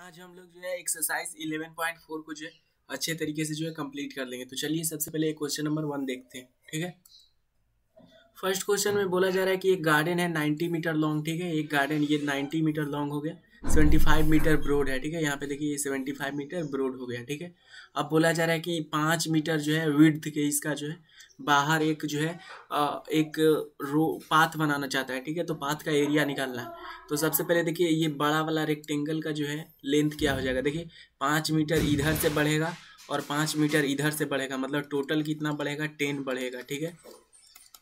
आज हम लोग जो है एक्सरसाइज 11.4 को जो है अच्छे तरीके से जो है कंप्लीट कर लेंगे। तो चलिए सबसे पहले क्वेश्चन नंबर 1 देखते हैं। ठीक है, फर्स्ट क्वेश्चन में बोला जा रहा है कि एक गार्डन है 90 मीटर लॉन्ग। ठीक है, एक गार्डन ये 90 मीटर लॉन्ग हो गया, 75 मीटर ब्रॉड है। ठीक है, यहाँ पे देखिए ये 75 मीटर ब्रॉड हो गया। ठीक है, अब बोला जा रहा है कि 5 मीटर जो है विड्थ के इसका जो है बाहर एक जो है एक रो पाथ बनाना चाहता है। ठीक है, तो पाथ का एरिया निकालना है। तो सबसे पहले देखिए ये बड़ा वाला रेक्टेंगल का जो है लेंथ क्या हो जाएगा। देखिए 5 मीटर इधर से बढ़ेगा और 5 मीटर इधर से बढ़ेगा, मतलब टोटल कितना बढ़ेगा, 10 बढ़ेगा। ठीक है,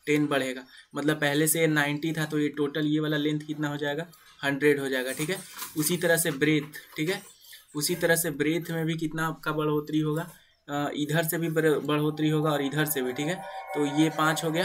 10 बढ़ेगा, मतलब पहले से 90 था तो ये टोटल ये वाला लेंथ कितना हो जाएगा, 100 हो जाएगा। ठीक है, उसी तरह से ब्रेथ, ठीक है, उसी तरह से ब्रेथ में भी कितना आपका बढ़ोतरी होगा, इधर से भी बढ़ोतरी होगा और इधर से भी। ठीक है, तो ये 5 हो गया।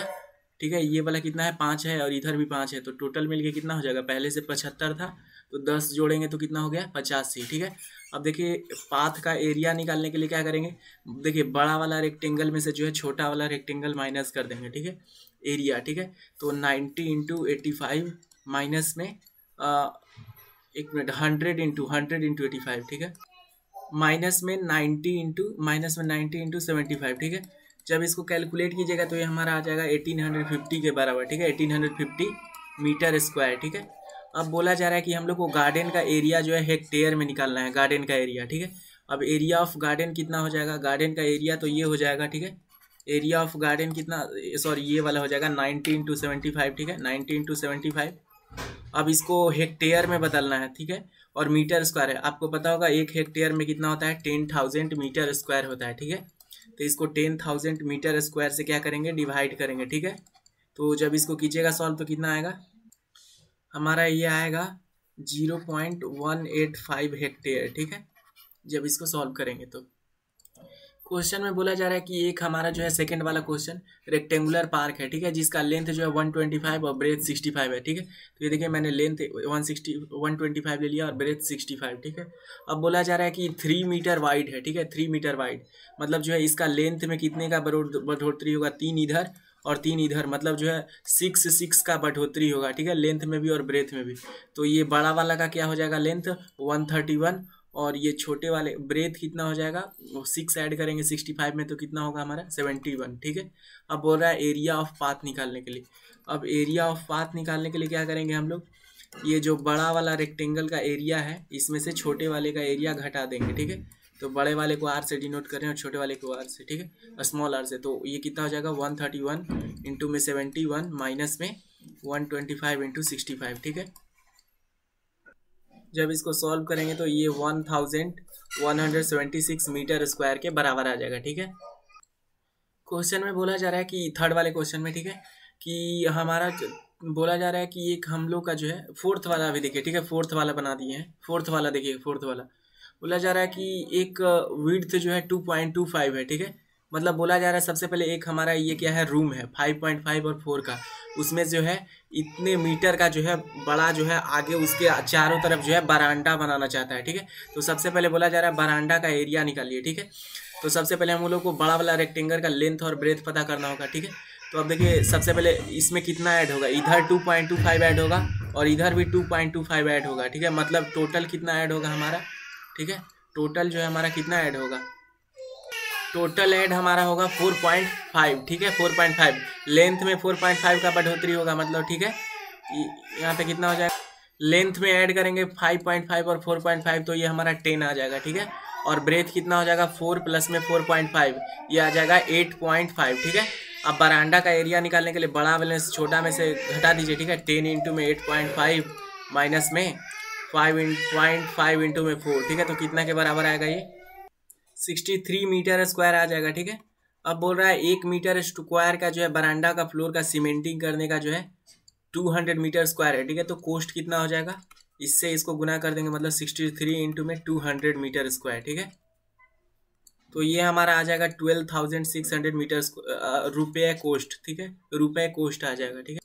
ठीक है, ये वाला कितना है, 5 है और इधर भी 5 है, तो टोटल मिलके कितना हो जाएगा, पहले से 75 था तो 10 जोड़ेंगे तो कितना हो गया, 85। ठीक है, अब देखिए पाथ का एरिया निकालने के लिए क्या करेंगे, देखिए बड़ा वाला रेक्टेंगल में से जो है छोटा वाला रेक्टेंगल माइनस कर देंगे। ठीक है, एरिया। ठीक है, तो 90 इंटू 85 माइनस में एक मिनट 100 इंटू 85। ठीक है, माइनस में 90 इंटू 75। ठीक है, जब इसको कैलकुलेट कीजिएगा तो ये हमारा आ जाएगा 1850 के बराबर। ठीक है, 1850 मीटर स्क्वायर। ठीक है, अब बोला जा रहा है कि हम लोग को गार्डन का एरिया जो है हेक्टेयर में निकालना है, गार्डन का एरिया। ठीक है, अब एरिया ऑफ गार्डन कितना हो जाएगा, गार्डन का एरिया तो ये हो जाएगा। ठीक है, एरिया ऑफ गार्डन कितना, सॉरी ये वाला हो जाएगा 90 इंटू 75। ठीक है, 90 इंटू 75। अब इसको हेक्टेयर में बदलना है। ठीक है, और मीटर स्क्वायर है, आपको पता होगा एक हेक्टेयर में कितना होता है, 10,000 मीटर स्क्वायर होता है। ठीक है, तो इसको 10,000 मीटर स्क्वायर से क्या करेंगे, डिवाइड करेंगे। ठीक है, तो जब इसको कीजिएगा सॉल्व तो कितना आएगा, हमारा ये आएगा 0.185 हेक्टेयर। ठीक है, जब इसको सॉल्व करेंगे तो क्वेश्चन में बोला जा रहा है कि एक हमारा जो है सेकंड वाला क्वेश्चन रेक्टेंगुलर पार्क है। ठीक है, जिसका लेंथ जो है 125 और ब्रेथ 65 है। ठीक है, तो ये देखिए मैंने लेंथ 125 ले लिया और ब्रेथ 65। ठीक है, अब बोला जा रहा है कि 3 मीटर वाइड है। ठीक है, 3 मीटर वाइड, मतलब जो है इसका लेंथ में कितने का बढ़ोतरी होगा, 3 इधर और 3 इधर, मतलब जो है 6 का बढ़ोतरी होगा। ठीक है, लेंथ में भी और ब्रेथ में भी। तो ये बड़ा वाला का क्या हो जाएगा, लेंथ 131 और ये छोटे वाले ब्रेथ कितना हो जाएगा, 6 ऐड करेंगे 65 में तो कितना होगा हमारा 71। ठीक है, अब बोल रहा है एरिया ऑफ पाथ निकालने के लिए। अब एरिया ऑफ पाथ निकालने के लिए क्या करेंगे हम लोग, ये जो बड़ा वाला रेक्टेंगल का एरिया है इसमें से छोटे वाले का एरिया घटा देंगे। ठीक है, तो बड़े वाले को आर से डिनोट करें और छोटे वाले को आर से। ठीक है, स्मॉल आर से, तो ये कितना हो जाएगा 131 इंटू में 71 माइनस में 125 इंटू 65। ठीक है, जब इसको सॉल्व करेंगे तो ये 1176 मीटर स्क्वायर के बराबर आ जाएगा। ठीक है, क्वेश्चन में बोला जा रहा है कि थर्ड वाले क्वेश्चन में, ठीक है, कि हमारा बोला जा रहा है कि एक हम लोग का जो है फोर्थ वाला भी देखिए। ठीक है, फोर्थ वाला बना दिए हैं, फोर्थ वाला देखिए, फोर्थ वाला बोला जा रहा है कि एक विड्थ जो है 2.25 है। ठीक है, मतलब बोला जा रहा है सबसे पहले एक हमारा ये क्या है, रूम है 5.5 और 4 का, उसमें जो है इतने मीटर का जो है बड़ा जो है आगे उसके चारों तरफ जो है बरांडा बनाना चाहता है। ठीक है, तो सबसे पहले बोला जा रहा है बरांडा का एरिया निकालिए। ठीक है, तो सबसे पहले हम लोग को बड़ा वाला रेक्टेंगल का लेंथ और ब्रेथ पता करना होगा। ठीक है, तो अब देखिए सबसे पहले इसमें कितना ऐड होगा, इधर 2.25 ऐड होगा और इधर भी 2.25 ऐड होगा। ठीक है, मतलब टोटल कितना ऐड होगा हमारा, ठीक है, टोटल जो है हमारा कितना ऐड होगा, टोटल ऐड हमारा होगा 4.5। ठीक है, 4.5 लेंथ में 4.5 का बढ़ोतरी होगा, मतलब ठीक है, यहाँ पे कितना हो जाएगा, लेंथ में ऐड करेंगे 5.5 और 4.5 तो ये हमारा 10 आ जाएगा। ठीक है, और ब्रेथ कितना हो जाएगा, 4 प्लस में 4.5 ये आ जाएगा 8.5। ठीक है, अब बरांडा का एरिया निकालने के लिए बड़ा वाले से छोटा में से घटा दीजिए। ठीक है, 10 इंटू में 8.5 माइनस में 5.5 इंटू में 4। ठीक है, तो कितना के बराबर आएगा, ये 63 मीटर स्क्वायर आ जाएगा। ठीक है, अब बोल रहा है 1 मीटर स्क्वायर का जो है बरांडा का फ्लोर का सीमेंटिंग करने का जो है 200 मीटर स्क्वायर है। ठीक है, तो कॉस्ट कितना हो जाएगा, इससे इसको गुना कर देंगे, मतलब 63 इंटू में 200 मीटर स्क्वायर। ठीक है, तो ये हमारा आ जाएगा 12,600 मीटर रुपये कोस्ट। ठीक है, रुपये कोस्ट आ जाएगा। ठीक है,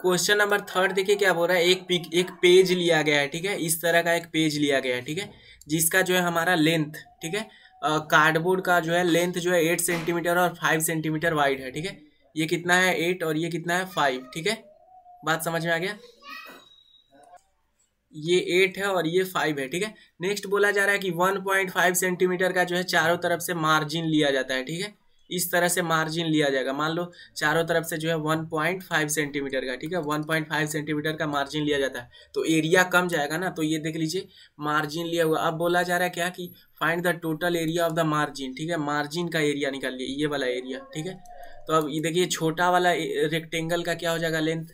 क्वेश्चन नंबर थर्ड देखिए क्या बोल रहा है, एक पेज लिया गया है। ठीक है, इस तरह का एक पेज लिया गया है। ठीक है, जिसका जो है हमारा लेंथ, ठीक है, कार्डबोर्ड का जो है लेंथ जो है 8 सेंटीमीटर और 5 सेंटीमीटर वाइड है। ठीक है, ये कितना है 8 और ये कितना है 5। ठीक है, बात समझ में आ गया। ये 8 है और ये 5 है, ठीक है। नेक्स्ट बोला जा रहा है कि 1.5 सेंटीमीटर का जो है चारों तरफ से मार्जिन लिया जाता है, ठीक है। इस तरह से मार्जिन लिया जाएगा, मान लो चारों तरफ से जो है 1.5 सेंटीमीटर का, ठीक है, 1.5 सेंटीमीटर का मार्जिन लिया जाता है, तो एरिया कम जाएगा ना। तो ये देख लीजिए मार्जिन लिया हुआ। अब बोला जा रहा है क्या कि find the total area of the margin, ठीक है, मार्जिन का एरिया निकाल लिए, ये वाला एरिया, ठीक है। तो अब ये देखिए छोटा वाला रेक्टेंगल का क्या हो जाएगा, लेंथ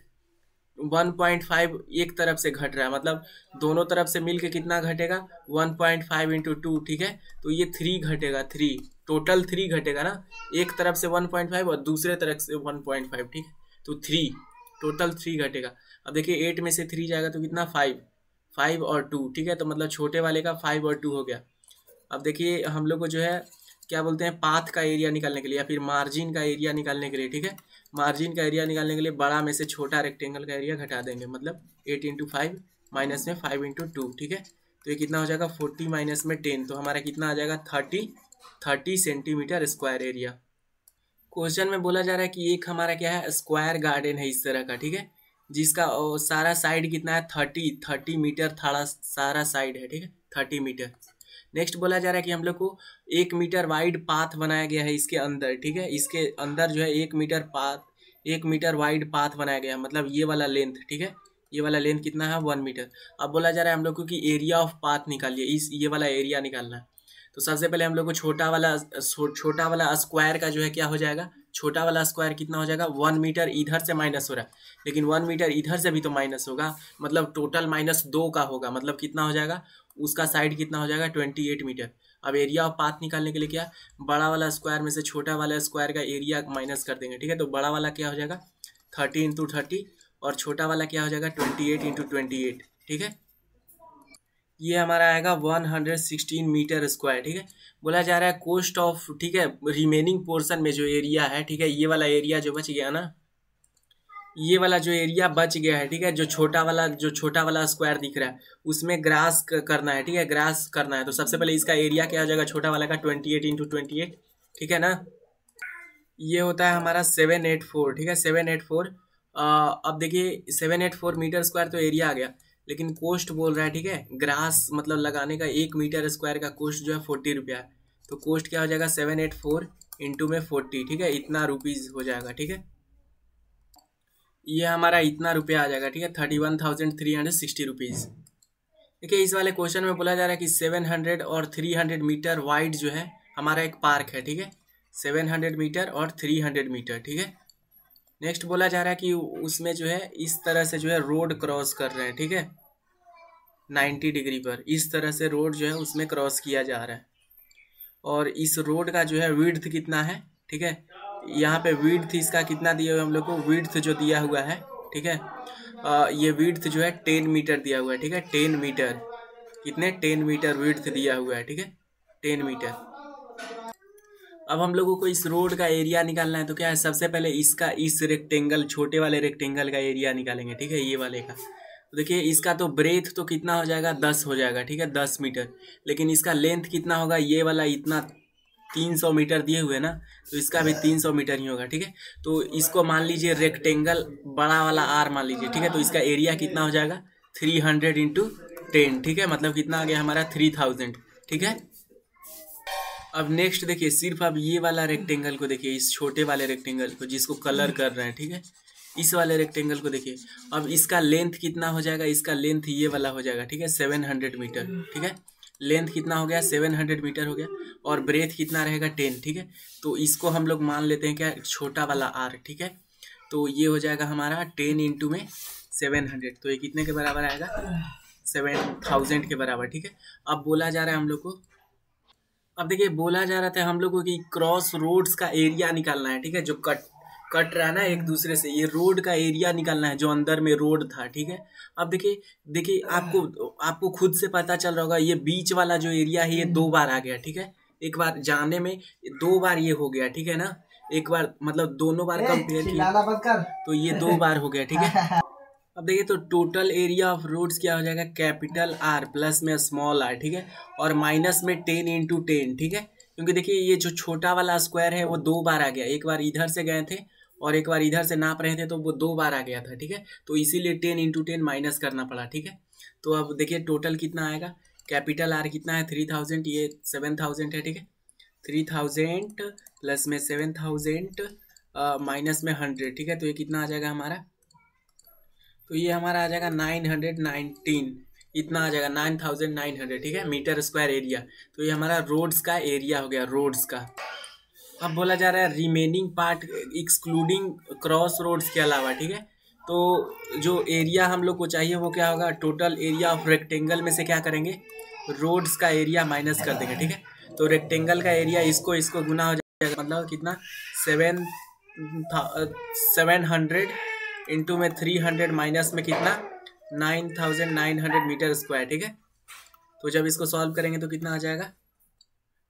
1.5 एक तरफ से घट रहा है, मतलब दोनों तरफ से मिलके कितना घटेगा, 1.5 इंटू 2, ठीक है। तो ये 3 घटेगा, 3 टोटल 3 घटेगा ना, एक तरफ से 1.5 और दूसरे तरफ से 1.5, ठीक है। तो 3 टोटल 3 घटेगा। अब देखिए 8 में से 3 जाएगा तो कितना, 5 और 2, ठीक है। तो मतलब छोटे वाले का 5 और 2 हो गया। अब देखिए हम लोग को जो है क्या बोलते हैं, पाथ का एरिया निकालने के लिए या फिर मार्जिन का एरिया निकालने के लिए, ठीक है, मार्जिन का एरिया निकालने के लिए बड़ा में से छोटा रेक्टेंगल का एरिया घटा देंगे, मतलब 8 इंटू 5 माइनस में 5 इंटू 2, ठीक है। तो ये कितना हो जाएगा 40 माइनस में 10, तो हमारा कितना आ जाएगा 30 सेंटीमीटर स्क्वायर एरिया। क्वेश्चन में बोला जा रहा है कि एक हमारा क्या है, स्क्वायर गार्डन है इस तरह का, ठीक है, जिसका सारा साइड कितना है 30 मीटर सारा साइड है, ठीक है, 30 मीटर। नेक्स्ट बोला जा रहा है कि हम लोग को 1 मीटर वाइड पाथ बनाया गया है इसके अंदर, ठीक है, इसके अंदर जो है 1 मीटर वाइड पाथ बनाया गया है, मतलब ये वाला लेंथ, ठीक है, ये वाला लेंथ कितना है 1 मीटर। अब बोला जा रहा है हम लोग को कि एरिया ऑफ पाथ निकालिए, इस ये वाला एरिया निकालना है। तो सबसे पहले हम लोग को छोटा वाला स्क्वायर का जो है क्या हो जाएगा, छोटा वाला स्क्वायर कितना हो जाएगा, 1 मीटर इधर से माइनस हो रहा है, लेकिन 1 मीटर इधर से भी तो माइनस होगा, मतलब टोटल -2 का होगा, मतलब कितना हो जाएगा, उसका साइड कितना हो जाएगा 28 मीटर। अब एरिया ऑफ पाथ निकालने के लिए क्या, बड़ा वाला स्क्वायर में से छोटा वाला स्क्वायर का एरिया माइनस कर देंगे, ठीक है। तो बड़ा वाला क्या हो जाएगा 30 इंटू 30 और छोटा वाला क्या हो जाएगा 28 इंटू 28, ठीक है। ये हमारा आएगा 116 मीटर स्क्वायर, ठीक है। बोला जा रहा है कोस्ट ऑफ, ठीक है, रिमेनिंग पोर्शन में जो एरिया है, ठीक है, ये वाला एरिया जो बच गया ना, ये वाला जो एरिया बच गया है, ठीक है, जो छोटा वाला स्क्वायर दिख रहा है उसमें ग्रास करना है, ठीक है, ग्रास करना है। तो सबसे पहले इसका एरिया क्या हो जाएगा छोटा वाला का 28 इंटू 28, ठीक है ना। ये होता है हमारा 784, ठीक है, 784। अब देखिए 784 मीटर स्क्वायर तो एरिया आ गया, लेकिन कोस्ट बोल रहा है, ठीक है, ग्रास मतलब लगाने का 1 मीटर स्क्वायर का कोस्ट जो है 40 रुपया है। तो कोस्ट क्या हो जाएगा 784 इंटू में 40, ठीक है, इतना रुपीज़ हो जाएगा, ठीक है। ये हमारा इतना रुपया आ जाएगा, ठीक है, 31,360 रुपीज़। देखिए इस वाले क्वेश्चन में बोला जा रहा है कि 700 और 300 मीटर वाइड जो है हमारा एक पार्क है, ठीक है, 700 मीटर और 300 मीटर, ठीक है। नेक्स्ट बोला जा रहा है कि उसमें जो है इस तरह से जो है रोड क्रॉस कर रहे हैं, ठीक है, 90 डिग्री पर इस तरह से रोड जो है उसमें क्रॉस किया जा रहा है, और इस रोड का जो है विड्थ कितना है, ठीक है, यहाँ पे विड्थ इसका कितना दिया हुआ है हम लोग को, विड्थ जो दिया हुआ है, ठीक है, ये विड्थ जो है 10 मीटर दिया हुआ है, ठीक है, 10 मीटर, कितने 10 मीटर विड्थ दिया हुआ है, ठीक है, 10 मीटर। अब हम लोगों को इस रोड का एरिया निकालना है, तो क्या है सबसे पहले इसका इस रेक्टेंगल छोटे वाले रेक्टेंगल का एरिया निकालेंगे, ठीक है, ये वाले का। तो देखिए इसका तो ब्रेथ तो कितना हो जाएगा 10 हो जाएगा, ठीक है, 10 मीटर, लेकिन इसका लेंथ कितना होगा, ये वाला इतना 300 मीटर दिए हुए ना, तो इसका भी 300 मीटर ही होगा, ठीक है। तो इसको मान लीजिए रेक्टेंगल बड़ा वाला आर मान लीजिए, ठीक है, तो इसका एरिया कितना हो जाएगा 300 इंटू 10, ठीक है, मतलब कितना आ गया हमारा 3000, ठीक है। अब नेक्स्ट देखिए सिर्फ अब ये वाला रेक्टेंगल को देखिए, इस छोटे वाले रेक्टेंगल को जिसको कलर कर रहे हैं, ठीक है, इस वाले रेक्टेंगल को देखिए। अब इसका लेंथ कितना हो जाएगा, इसका लेंथ ये वाला हो जाएगा, ठीक है, 700 मीटर, ठीक है, लेंथ कितना हो गया 700 मीटर हो गया, और ब्रेथ कितना रहेगा 10, ठीक है। तो इसको हम लोग मान लेते हैं क्या छोटा वाला आर, ठीक है। तो ये हो जाएगा हमारा 10 इंटू में 700, तो ये कितने के बराबर आएगा 7000 के बराबर, ठीक है। अब बोला जा रहा है हम लोग को, अब देखिए बोला जा रहा था हम लोग को कि क्रॉस रोड्स का एरिया निकालना है, ठीक है, जो कट रहा है ना एक दूसरे से, ये रोड का एरिया निकालना है जो अंदर में रोड था, ठीक है। अब देखिए आपको खुद से पता चल रहा होगा, ये बीच वाला जो एरिया है ये 2 बार आ गया, ठीक है, एक बार जाने में 2 बार ये हो गया, ठीक है ना, एक बार मतलब दोनों बार कंपेयर किया तो ये 2 बार हो गया, ठीक है। अब देखिए तो टोटल एरिया ऑफ रोड्स क्या हो जाएगा कैपिटल आर प्लस में स्मॉल आर, ठीक है, और माइनस में 10 इंटू 10, ठीक है, क्योंकि देखिए ये जो छोटा वाला स्क्वायर है वो 2 बार आ गया, एक बार इधर से गए थे और एक बार इधर से नाप रहे थे, तो वो 2 बार आ गया था, ठीक है, तो इसीलिए 10 इंटू 10 माइनस करना पड़ा, ठीक है। तो अब देखिए टोटल कितना आएगा, कैपिटल आर कितना है 3000, ये 7000 है, ठीक है। 3000 प्लस में 7000 माइनस में 100, ठीक है। तो ये कितना आ जाएगा हमारा, तो ये हमारा आ जाएगा 919, इतना आ जाएगा 9900, ठीक है, मीटर स्क्वायर एरिया। तो ये हमारा रोड्स का एरिया हो गया, रोड्स का। अब बोला जा रहा है remaining part excluding cross roads के अलावा, ठीक है। तो जो एरिया हम लोग को चाहिए वो क्या होगा, टोटल एरिया ऑफ रेक्टेंगल में से क्या करेंगे, रोड्स का एरिया माइनस कर देंगे, ठीक है। तो रेक्टेंगल का एरिया इसको गुना हो जाएगा, मतलब कितना 700 इंटू में 300 माइनस में कितना 9900 मीटर स्क्वायर, ठीक है। तो जब इसको सॉल्व करेंगे तो कितना आ जाएगा,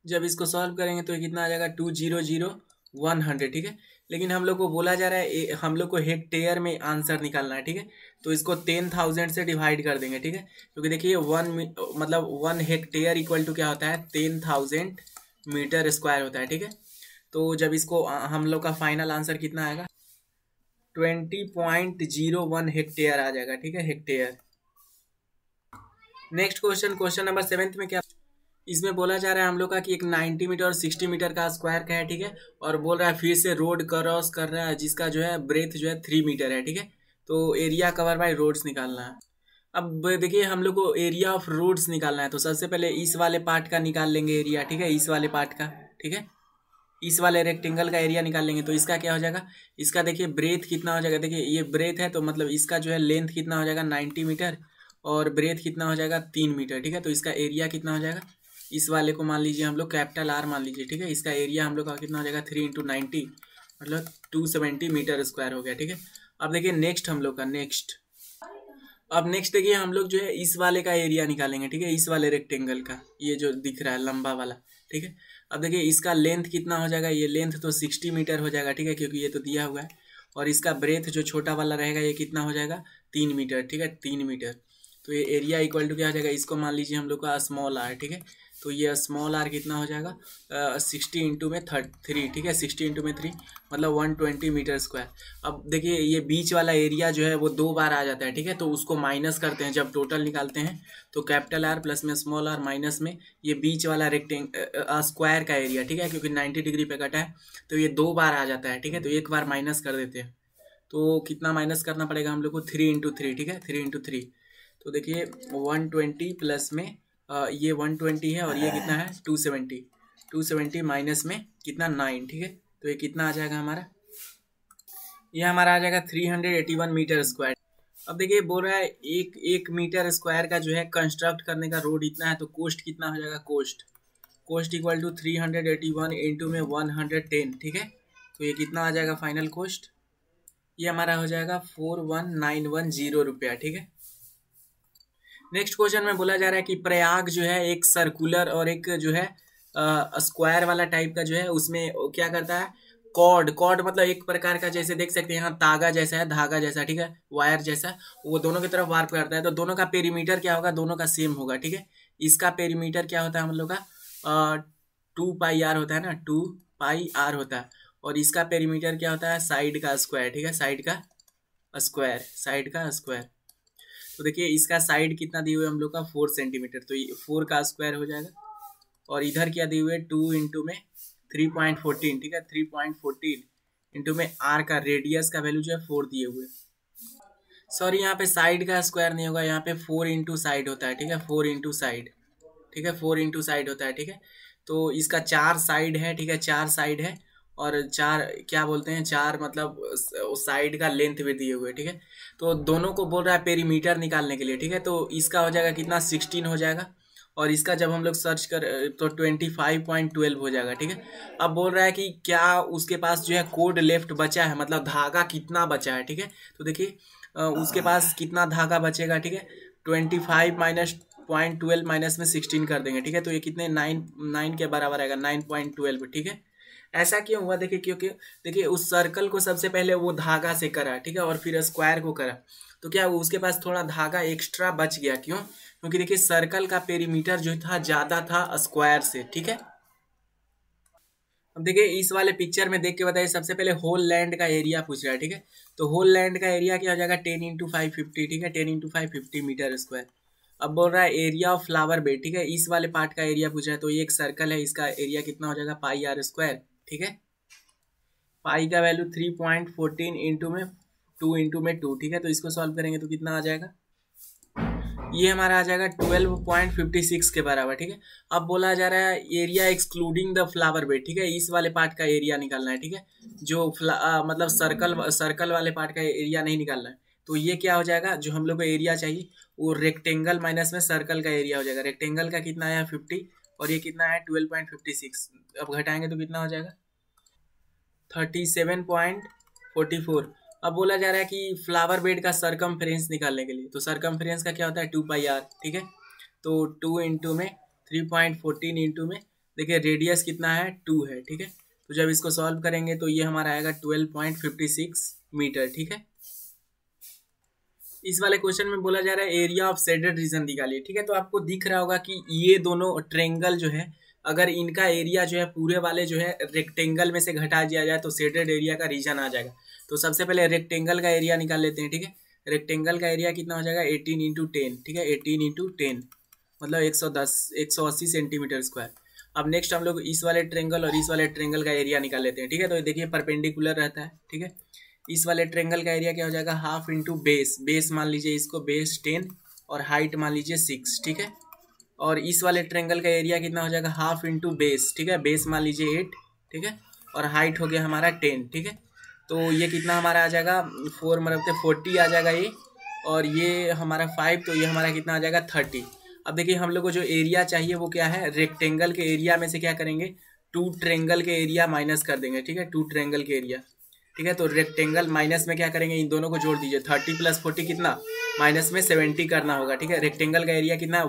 जब इसको सॉल्व करेंगे तो कितना आ जाएगा 200,100, ठीक है। लेकिन हम लोग को बोला जा रहा है हम लोग को हेक्टेयर में आंसर निकालना है, ठीक है। तो इसको 10,000 से डिवाइड कर देंगे, ठीक है, क्योंकि देखिए 1 हेक्टेयर इक्वल टू क्या होता है 10,000 मीटर स्क्वायर होता है, ठीक है। तो जब इसको हम लोग का फाइनल आंसर कितना आएगा 20.01 हेक्टेयर आ जाएगा, ठीक है, हेक्टेयर। नेक्स्ट क्वेश्चन नंबर 7 में क्या, इसमें बोला जा रहा है हम लोग का कि एक 90 मीटर और 60 मीटर का स्क्वायर का है, ठीक है। और बोल रहा है फिर से रोड क्रॉस कर रहा है जिसका जो है ब्रेथ जो है 3 मीटर है, ठीक है। तो एरिया कवर बाय रोड्स निकालना है। अब देखिए हम लोग को एरिया ऑफ रोड्स निकालना है, तो सबसे पहले इस वाले पार्ट का निकाल लेंगे एरिया, ठीक है, इस वाले पार्ट का, ठीक है, इस वाले रेक्टेंगल का एरिया निकाल लेंगे। तो इसका क्या हो जाएगा, इसका देखिए ब्रेथ कितना हो जाएगा, देखिए ये ब्रेथ है तो मतलब इसका जो है लेंथ कितना हो जाएगा 90 मीटर और ब्रेथ कितना हो जाएगा 3 मीटर, ठीक है। तो इसका एरिया कितना हो जाएगा, इस वाले को मान लीजिए हम लोग कैपिटल आर मान लीजिए, ठीक है। इसका एरिया हम लोग का कितना हो जाएगा 3 इंटू 90 मतलब 270 मीटर स्क्वायर हो गया, ठीक है। अब देखिए नेक्स्ट हम लोग का नेक्स्ट देखिए हम लोग जो है इस वाले का एरिया निकालेंगे, ठीक है, इस वाले रेक्टेंगल का, ये जो दिख रहा है लंबा वाला, ठीक है। अब देखिए इसका लेंथ कितना हो जाएगा, ये लेंथ तो 60 मीटर हो जाएगा, ठीक है, क्योंकि ये तो दिया हुआ है। और इसका ब्रेथ जो छोटा वाला रहेगा ये कितना हो जाएगा 3 मीटर, ठीक है, 3 मीटर। तो ये एरिया इक्वल टू क्या हो जाएगा, इसको मान लीजिए हम लोग का स्मॉल आर, ठीक है। तो ये स्मॉल आर कितना हो जाएगा 60 इंटू में 3, ठीक है, 60 इंटू में 3 मतलब 120 मीटर स्क्वायर। अब देखिए ये बीच वाला एरिया जो है वो 2 बार आ जाता है, ठीक है। तो उसको माइनस करते हैं जब टोटल निकालते हैं, तो कैपिटल आर प्लस में स्मॉल आर माइनस में ये बीच वाला स्क्वायर का एरिया, ठीक है, क्योंकि 90 डिग्री पे कटा है तो ये 2 बार आ जाता है, ठीक है। तो एक बार माइनस कर देते हैं, तो कितना माइनस करना पड़ेगा हम लोग को 3 इंटू 3, ठीक है, 3 इंटू 3। तो देखिए 120 प्लस में ये 120 है और ये कितना है 270 माइनस में कितना 9, ठीक है। तो ये कितना आ जाएगा हमारा, ये हमारा आ जाएगा 381 मीटर स्क्वायर। अब देखिए बोल रहा है एक मीटर स्क्वायर का जो है कंस्ट्रक्ट करने का रोड इतना है, तो कोस्ट कितना हो जाएगा, कोस्ट इक्वल टू 381 इंटू में 110, ठीक है। तो ये कितना आ जाएगा फाइनल कोस्ट, ये हमारा हो जाएगा 41,910 रुपया, ठीक है। नेक्स्ट क्वेश्चन में बोला जा रहा है कि प्रयाग जो है एक सर्कुलर और एक जो है स्क्वायर वाला टाइप का जो है, उसमें क्या करता है कॉर्ड मतलब एक प्रकार का, जैसे देख सकते हैं यहाँ तागा जैसा है, धागा जैसा, ठीक है, वायर जैसा, वो दोनों की तरफ वार्प करता है। तो दोनों का पेरीमीटर क्या होगा, दोनों का सेम होगा, ठीक है। इसका पेरीमीटर क्या होता है हम लोग का 2πr होता है ना, 2πr होता है। और इसका पेरीमीटर क्या होता है साइड का स्क्वायर, ठीक है, साइड का स्क्वायर। तो देखिए इसका साइड कितना दिए हुए हम लोग का 4 सेंटीमीटर, तो ये 4 का स्क्वायर हो जाएगा। और इधर क्या दिए हुए 2 इंटू में 3.14, ठीक है, 3.14 इंटू में आर का रेडियस का वैल्यू जो है 4 दिए हुए। सॉरी यहाँ पे साइड का स्क्वायर नहीं होगा, यहाँ पे 4 इंटू साइड होता है, ठीक है, 4 इंटू साइड, ठीक है, 4 इंटू साइड होता है, ठीक है। तो इसका 4 साइड है, ठीक है, 4 साइड है और 4 क्या बोलते हैं 4 मतलब साइड का लेंथ भी दिए हुए, ठीक है। तो दोनों को बोल रहा है पेरीमीटर निकालने के लिए, ठीक है। तो इसका हो जाएगा कितना 16 हो जाएगा और इसका जब हम लोग सर्च कर तो 25.12 हो जाएगा, ठीक है। अब बोल रहा है कि क्या उसके पास जो है कोड लेफ्ट बचा है, मतलब धागा कितना बचा है, ठीक है। तो देखिए उसके पास कितना धागा बचेगा, ठीक है, 25 माइनस 0.12 माइनस में 16 कर देंगे, ठीक है। तो ये कितने 9 के बराबर आएगा 9.12, ठीक है। ऐसा क्यों हुआ देखिए, क्योंकि देखिए उस सर्कल को सबसे पहले वो धागा से करा, ठीक है, और फिर स्क्वायर को करा, तो क्या उसके पास थोड़ा धागा एक्स्ट्रा बच गया, क्यों, क्योंकि देखिए सर्कल का पेरीमीटर जो था ज्यादा था स्क्वायर से, ठीक है। अब देखिए इस वाले पिक्चर में देख के बताइए, सबसे पहले होल लैंड का एरिया पूछ रहा है, ठीक है। तो होल लैंड का एरिया क्या हो जाएगा 10 इंटू 550, ठीक है, 10 इंटू 550 मीटर स्क्वायर। अब बोल रहा है एरिया ऑफ फ्लावर बेड, ठीक है, इस वाले पार्ट का एरिया पूछा है। तो ये एक सर्कल है, इसका एरिया कितना हो जाएगा पाई आर स्क्वायर, ठीक है। पाई का वैल्यू 3.14 इंटू में 2 ठीक है। तो इसको सॉल्व करेंगे तो कितना आ जाएगा, ये हमारा आ जाएगा 12.56 के बराबर, ठीक है। अब बोला जा रहा है area excluding the flower bed, ठीक है, इस वाले पार्ट का एरिया निकालना है, ठीक है, जो मतलब सर्कल वाले पार्ट का एरिया नहीं निकालना है। तो ये क्या हो जाएगा, जो हम लोग को एरिया चाहिए वो रेक्टेंगल माइनस में सर्कल का एरिया हो जाएगा। रेक्टेंगल का कितना आया 50 और ये कितना है 12.56। अब घटाएंगे तो कितना हो जाएगा 37.44। अब बोला जा रहा है कि फ्लावर बेड का सरकमफ्रेंस निकालने के लिए, तो सरकमफ्रेंस का क्या होता है 2 पाई आर, ठीक है। तो 2 इंटू में 3.14 इंटू में देखिए रेडियस कितना है 2 है, ठीक है। तो जब इसको सॉल्व करेंगे तो ये हमारा आएगा 12.56 मीटर, ठीक है। इस वाले क्वेश्चन में बोला जा रहा है एरिया ऑफ शेडेड रीजन निकालिए, ठीक है। तो आपको दिख रहा होगा कि ये दोनों ट्रेंगल जो है, अगर इनका एरिया जो है पूरे वाले जो है रेक्टेंगल में से घटा दिया जाए तो शेडेड एरिया का रीजन आ जाएगा। तो सबसे पहले रेक्टेंगल का एरिया निकाल लेते हैं, ठीक है। रेक्टेंगल का एरिया कितना हो जाएगा 18 इंटू 10, ठीक है, 18 इंटू 10 मतलब 180 सेंटीमीटर स्क्वायर। अब नेक्स्ट हम लोग इस वाले ट्रेंगल और इस वाले ट्रेंगल का एरिया निकाल लेते हैं, ठीक है। तो देखिए परपेंडिकुलर रहता है, ठीक है। इस वाले ट्रेंगल का एरिया क्या हो जाएगा हाफ इंटू बेस मान लीजिए इसको बेस 10 और हाइट मान लीजिए 6, ठीक है। और इस वाले ट्रेंगल का एरिया कितना हो जाएगा हाफ इंटू बेस, ठीक है, बेस मान लीजिए 8, ठीक है, और हाइट हो गया हमारा 10, ठीक है। तो ये कितना हमारा आ जाएगा 4 मतलब 40 आ जाएगा ये, और ये हमारा 5, तो ये हमारा कितना आ जाएगा 30। अब देखिए हम लोग को जो एरिया चाहिए वो क्या है, रेक्टेंगल के एरिया में से क्या करेंगे 2 ट्रेंगल के एरिया माइनस कर देंगे, ठीक है, 2 ट्रेंगल के एरिया, ठीक है। तो रेक्टेंगल माइनस में क्या करेंगे इन दोनों को जोड़ दीजिए, 30 प्लस 40 कितना माइनस में 70 करना होगा, ठीक है। रेक्टेंगल का एरिया कितना है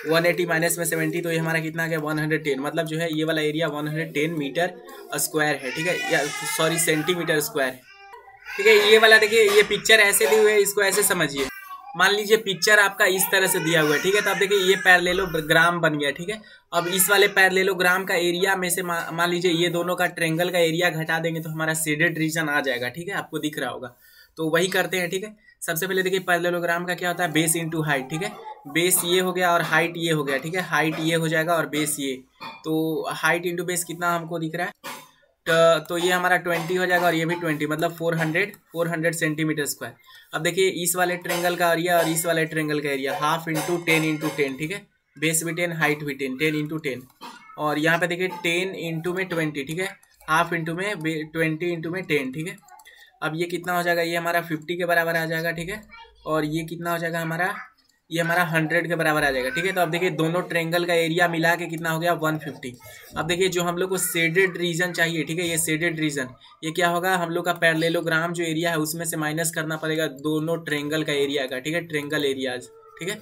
180 माइनस में 70, तो ये हमारा कितना आ गया 110, मतलब जो है ये वाला एरिया 110 मीटर स्क्वायर है, ठीक है, या सॉरी सेंटीमीटर स्क्वायर है, ठीक है। ये वाला देखिए ये पिक्चर ऐसे दी हुई है, इसको ऐसे समझिए। मान लीजिए पिक्चर आपका इस तरह से दिया हुआ है, ठीक है। तो आप देखिए ये पैरेललोग्राम बन गया, ठीक है। अब इस वाले पैरेललोग्राम का एरिया में से मान लीजिए ये दोनों का ट्रेंगल का एरिया घटा देंगे तो हमारा शेडेड रीजन आ जाएगा, ठीक है, आपको दिख रहा होगा। तो वही करते हैं, ठीक है। सबसे पहले देखिए पैरेललोग्राम का क्या होता है बेस इंटू हाइट, ठीक है। बेस ये हो गया और हाइट ये हो गया, ठीक है, हाइट ये हो जाएगा और बेस ये, तो हाइट इंटू बेस कितना हमको दिख रहा है तो ये हमारा 20 हो जाएगा और ये भी 20 मतलब 400 सेंटीमीटर स्क्वायर। अब देखिए इस वाले ट्रेंगल का एरिया और इस वाले ट्रेंगल का एरिया हाफ इंटू 10, ठीक है, बेस भी 10 हाइट भी 10 इंटू 10, और यहाँ पे देखिए 10 इंटू में 20, ठीक है, हाफ इंटू में 20 इंटू में 10, ठीक है। अब ये कितना हो जाएगा ये हमारा 50 के बराबर आ जाएगा, ठीक है, और ये कितना हो जाएगा ये हमारा 100 के बराबर आ जाएगा, ठीक है। तो अब देखिए दोनों ट्रेंगल का एरिया मिला के कितना हो गया 150। अब देखिए जो हम लोग को शेडेड रीजन चाहिए, ठीक है, ये शेडेड रीजन ये क्या होगा हम लोग का पैरेललोग्राम जो एरिया है उसमें से माइनस करना पड़ेगा दोनों ट्रेंगल का एरिया का, ठीक है, ट्रेंगल एरियाज, ठीक है।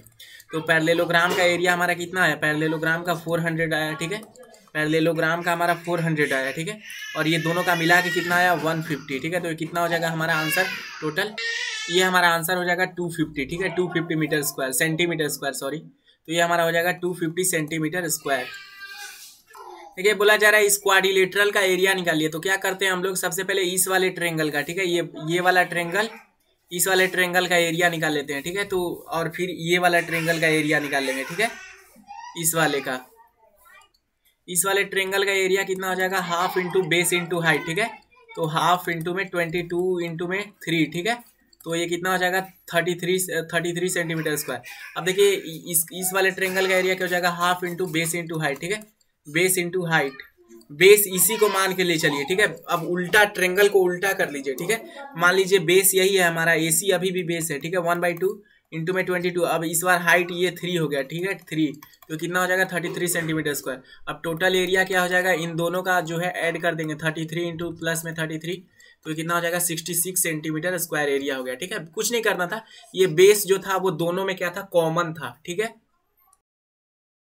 तो पैरेललोग्राम का एरिया हमारा कितना है, पैरेललोग्राम का 400 आया, ठीक है, पैरेललोग्राम का हमारा 400 आया, ठीक है, और ये दोनों का मिला के कितना आया 150, ठीक है। तो ये कितना हो जाएगा हमारा आंसर टोटल, ये हमारा आंसर हो जाएगा 250, ठीक है, 250 metre square centimetre square sorry. तो ये हमारा हो जाएगा 250 सेंटीमीटर स्क्वायर। देखिए बोला जा रहा है इस क्वाड्रिलेटरल का एरिया निकालिए। तो क्या करते हैं हम लोग सबसे पहले इस वाले ट्रेंगल का, ठीक है, ये वाला ट्रेंगल इस वाले ट्रेंगल का एरिया निकाल लेते हैं, ठीक है। तो और फिर ये वाला ट्रेंगल का एरिया निकाल लेंगे, ठीक है, इस वाले ट्रेंगल का एरिया कितना हो जाएगा half into base into height, ठीक है। तो हाफ इंटू में 22 इंटू में 3, ठीक है, तो ये कितना हो जाएगा 33 सेंटीमीटर स्क्वायर। अब देखिए इस वाले ट्रेंगल का एरिया क्या हो जाएगा half into base into height, ठीक है, बेस इंटू हाइट, बेस इसी को मान के लिए चलिए, ठीक है। अब उल्टा ट्रेंगल को उल्टा कर लीजिए, ठीक है, मान लीजिए बेस यही है हमारा, AC अभी भी बेस है, ठीक है, 1/2 इंटू में 22। अब इस बार हाइट ये 3 हो गया, ठीक है, 3, तो कितना हो जाएगा 33 सेंटीमीटर स्क्वायर। अब टोटल एरिया क्या हो जाएगा इन दोनों का जो है ऐड कर देंगे 33 इंटू प्लस में 33, तो कितना हो जाएगा 66 सेंटीमीटर स्क्वायर एरिया हो गया, ठीक है। कुछ नहीं करना था, ये बेस जो था वो दोनों में क्या था कॉमन था, ठीक है,